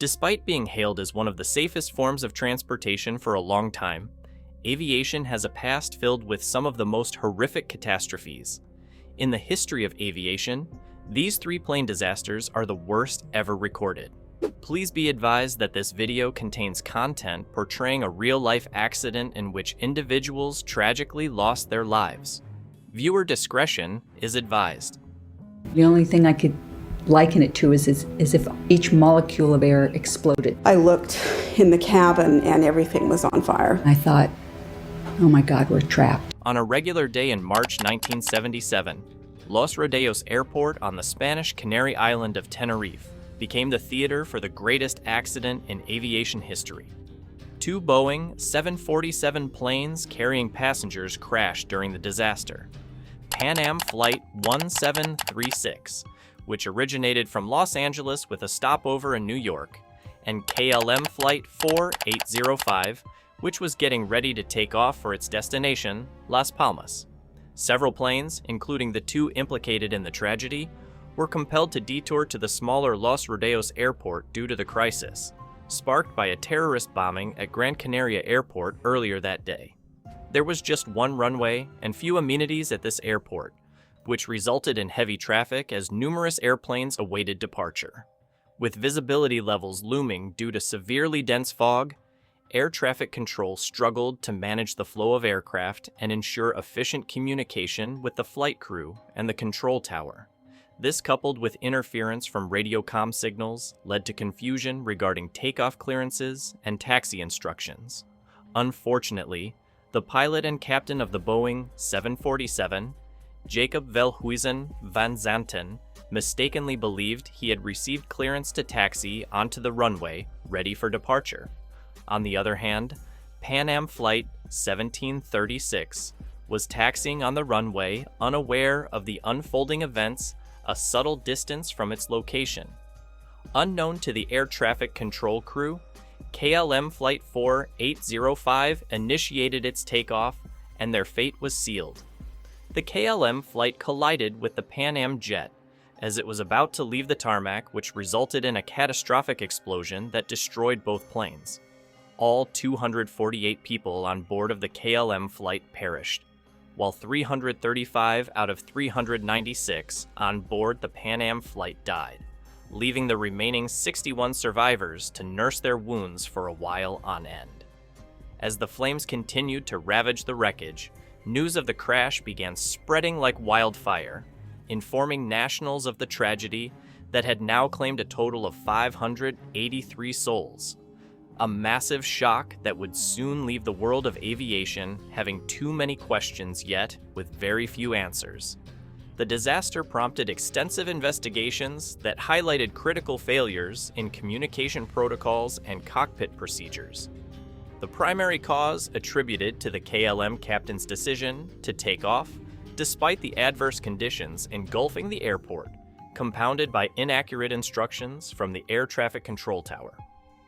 Despite being hailed as one of the safest forms of transportation for a long time, aviation has a past filled with some of the most horrific catastrophes. In the history of aviation, these 3 plane disasters are the worst ever recorded. Please be advised that this video contains content portraying a real-life accident in which individuals tragically lost their lives. Viewer discretion is advised. The only thing I could liken it to is if each molecule of air exploded. I looked in the cabin and everything was on fire. I thought, oh my God, we're trapped. On a regular day in March 1977, Los Rodeos Airport on the Spanish Canary Island of Tenerife became the theater for the greatest accident in aviation history. 2 Boeing 747 planes carrying passengers crashed during the disaster. Pan Am Flight 1736, which originated from Los Angeles with a stopover in New York, and KLM Flight 4805, which was getting ready to take off for its destination, Las Palmas. Several planes, including the 2 implicated in the tragedy, were compelled to detour to the smaller Los Rodeos Airport due to the crisis, sparked by a terrorist bombing at Gran Canaria Airport earlier that day. There was just 1 runway and few amenities at this airport, which resulted in heavy traffic as numerous airplanes awaited departure. With visibility levels looming due to severely dense fog, air traffic control struggled to manage the flow of aircraft and ensure efficient communication with the flight crew and the control tower. This, coupled with interference from radio comm signals, led to confusion regarding takeoff clearances and taxi instructions. Unfortunately, the pilot and captain of the Boeing 747, Jacob Velhuizen van Zanten, mistakenly believed he had received clearance to taxi onto the runway, ready for departure. On the other hand, Pan Am Flight 1736 was taxiing on the runway, unaware of the unfolding events a subtle distance from its location. Unknown to the air traffic control crew, KLM Flight 4805 initiated its takeoff, and their fate was sealed. The KLM flight collided with the Pan Am jet as it was about to leave the tarmac, which resulted in a catastrophic explosion that destroyed both planes. All 248 people on board of the KLM flight perished, while 335 out of 396 on board the Pan Am flight died, leaving the remaining 61 survivors to nurse their wounds for a while on end. As the flames continued to ravage the wreckage, news of the crash began spreading like wildfire, informing nationals of the tragedy that had now claimed a total of 583 souls. A massive shock that would soon leave the world of aviation having too many questions yet with very few answers. The disaster prompted extensive investigations that highlighted critical failures in communication protocols and cockpit procedures. The primary cause attributed to the KLM captain's decision to take off, despite the adverse conditions engulfing the airport, compounded by inaccurate instructions from the air traffic control tower.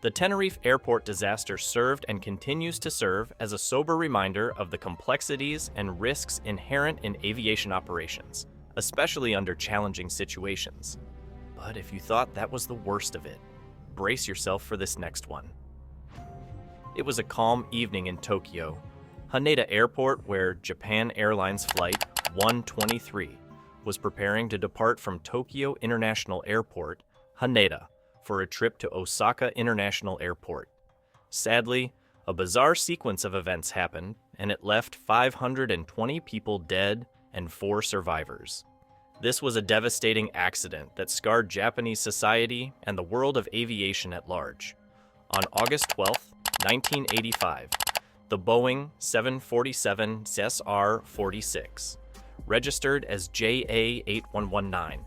The Tenerife airport disaster served and continues to serve as a sober reminder of the complexities and risks inherent in aviation operations, especially under challenging situations. But if you thought that was the worst of it, brace yourself for this next one. It was a calm evening in Tokyo, Haneda Airport, where Japan Airlines Flight 123 was preparing to depart from Tokyo International Airport, Haneda, for a trip to Osaka International Airport. Sadly, a bizarre sequence of events happened, and it left 520 people dead and 4 survivors. This was a devastating accident that scarred Japanese society and the world of aviation at large. On August 12, 1985, the Boeing 747 SR-46, registered as JA8119,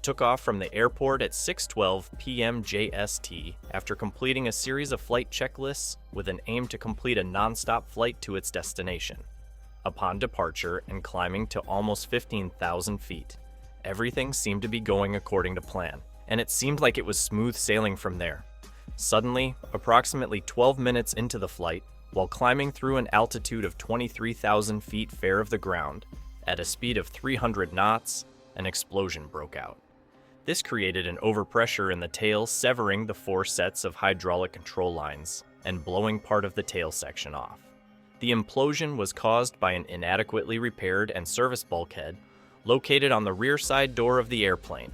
took off from the airport at 6:12 p.m. JST after completing a series of flight checklists with an aim to complete a non-stop flight to its destination. Upon departure and climbing to almost 15,000 feet, everything seemed to be going according to plan, and it seemed like it was smooth sailing from there. Suddenly, approximately 12 minutes into the flight, while climbing through an altitude of 23,000 feet fair of the ground, at a speed of 300 knots, an explosion broke out. This created an overpressure in the tail, severing the 4 sets of hydraulic control lines and blowing part of the tail section off. The implosion was caused by an inadequately repaired and serviced bulkhead located on the rear side door of the airplane.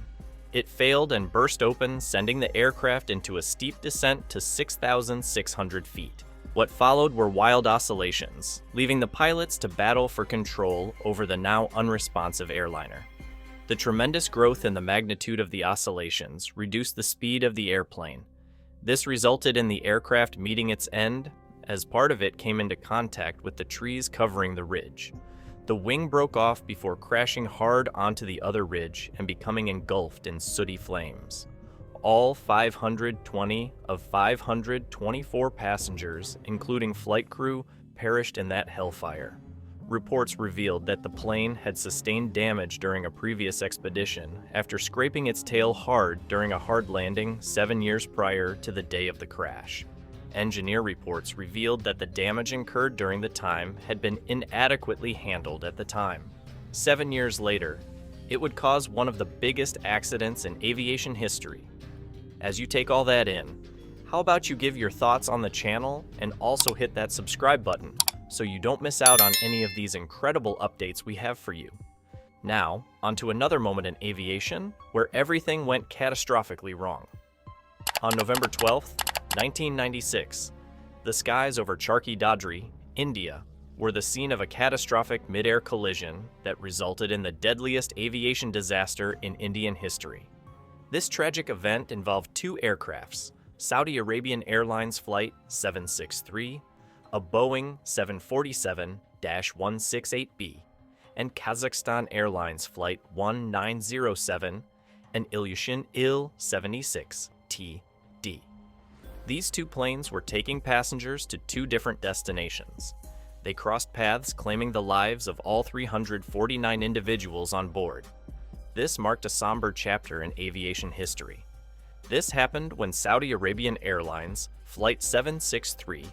It failed and burst open, sending the aircraft into a steep descent to 6,600 feet. What followed were wild oscillations, leaving the pilots to battle for control over the now unresponsive airliner. The tremendous growth in the magnitude of the oscillations reduced the speed of the airplane. This resulted in the aircraft meeting its end, as part of it came into contact with the trees covering the ridge. The wing broke off before crashing hard onto the other ridge and becoming engulfed in sooty flames. All 520 of 524 passengers, including flight crew, perished in that hellfire. Reports revealed that the plane had sustained damage during a previous expedition after scraping its tail hard during a hard landing 7 years prior to the day of the crash. Engineer reports revealed that the damage incurred during the time had been inadequately handled at the time. 7 years later, it would cause one of the biggest accidents in aviation history. As you take all that in, how about you give your thoughts on the channel and also hit that subscribe button so you don't miss out on any of these incredible updates we have for you. Now, onto another moment in aviation where everything went catastrophically wrong. On November 12th, 1996, the skies over Charki Dadri, India, were the scene of a catastrophic mid-air collision that resulted in the deadliest aviation disaster in Indian history. This tragic event involved 2 aircrafts, Saudi Arabian Airlines Flight 763, a Boeing 747-168B, and Kazakhstan Airlines Flight 1907, an Ilyushin Il-76TD. These 2 planes were taking passengers to 2 different destinations. They crossed paths claiming the lives of all 349 individuals on board. This marked a somber chapter in aviation history. This happened when Saudi Arabian Airlines Flight 763,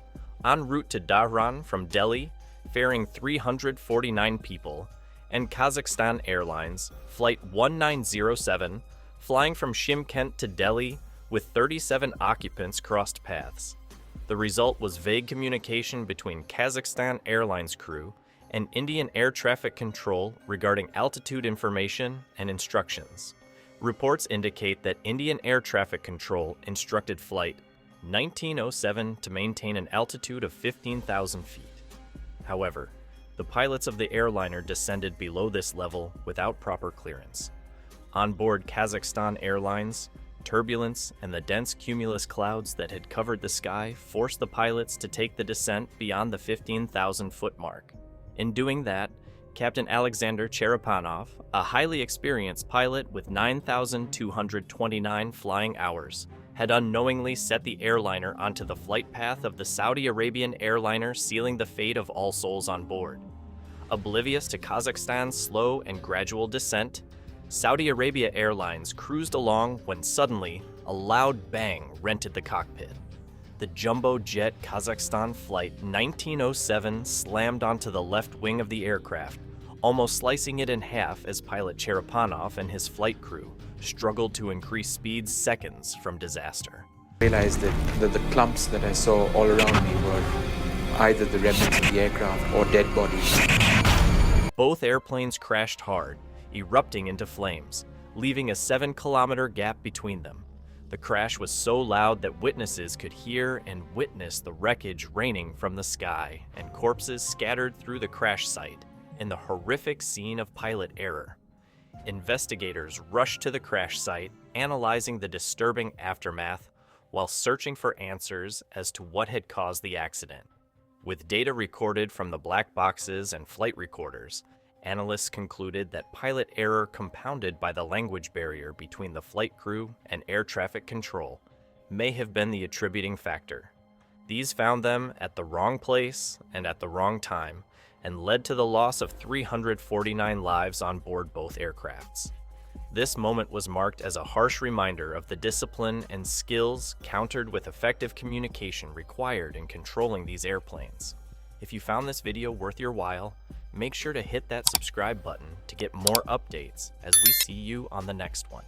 en route to Dhahran from Delhi, ferrying 349 people, and Kazakhstan Airlines Flight 1907, flying from Shymkent to Delhi with 37 occupants, crossed paths. The result was vague communication between Kazakhstan Airlines crew and Indian Air Traffic Control regarding altitude information and instructions. Reports indicate that Indian Air Traffic Control instructed Flight 1907 to maintain an altitude of 15,000 feet. However, the pilots of the airliner descended below this level without proper clearance. On board Kazakhstan Airlines, turbulence and the dense cumulus clouds that had covered the sky forced the pilots to take the descent beyond the 15,000-foot mark. In doing that, Captain Alexander Cherepanov, a highly experienced pilot with 9,229 flying hours, had unknowingly set the airliner onto the flight path of the Saudi Arabian airliner, sealing the fate of all souls on board. Oblivious to Kazakhstan's slow and gradual descent, Saudi Arabia Airlines cruised along when suddenly a loud bang rented the cockpit. The jumbo jet Kazakhstan Flight 1907 slammed onto the left wing of the aircraft, almost slicing it in half as pilot Cherepanov and his flight crew struggled to increase speeds seconds from disaster. I realized that the clumps that I saw all around me were either the remnants of the aircraft or dead bodies. Both airplanes crashed hard, erupting into flames, leaving a 7-kilometer gap between them. The crash was so loud that witnesses could hear and witness the wreckage raining from the sky and corpses scattered through the crash site in the horrific scene of pilot error. Investigators rushed to the crash site, analyzing the disturbing aftermath while searching for answers as to what had caused the accident. With data recorded from the black boxes and flight recorders, analysts concluded that pilot error compounded by the language barrier between the flight crew and air traffic control may have been the attributing factor. These found them at the wrong place and at the wrong time, and led to the loss of 349 lives on board both aircrafts. This moment was marked as a harsh reminder of the discipline and skills countered with effective communication required in controlling these airplanes. If you found this video worth your while, make sure to hit that subscribe button to get more updates as we see you on the next one.